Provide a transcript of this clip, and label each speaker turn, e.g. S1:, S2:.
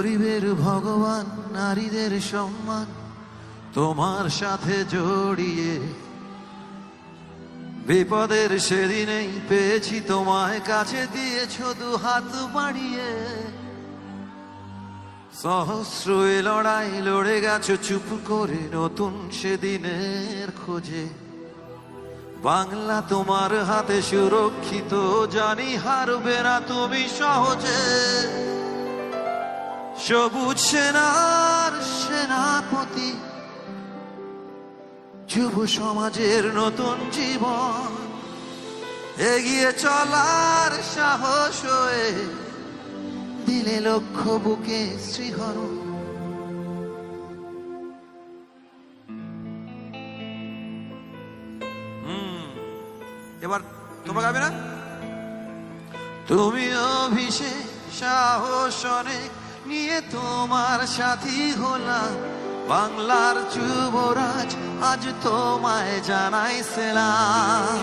S1: গরিবের ভগবান, নারীদের সম্মান তোমার সাথে জড়িয়ে, বিপদের সেদিনেই পেয়েছি তোমায়, কাছে দিয়েছ দু হাত বাড়িয়ে। সহস্র এ লড়াই লড়ে গেছো চুপ করে নতুন সেদিনের খোঁজে। বাংলা তোমার হাতে সুরক্ষিত, জানি হারবে না তুমি সহজে। সবুজ সেনার সেনাপতি, যুব সমাজের নতুন জীবন, এগিয়ে চলার সাহস হয়ে দিলে লক্ষ্য বুকে শ্রীহরণ। এবার তোমরা গাবে না? তুমি অভিষেক সাহস অনেক নিয়ে তোমার সাথী হলাম, বাংলার যুবরাজ আজ তোমায় জানাই সেলাম।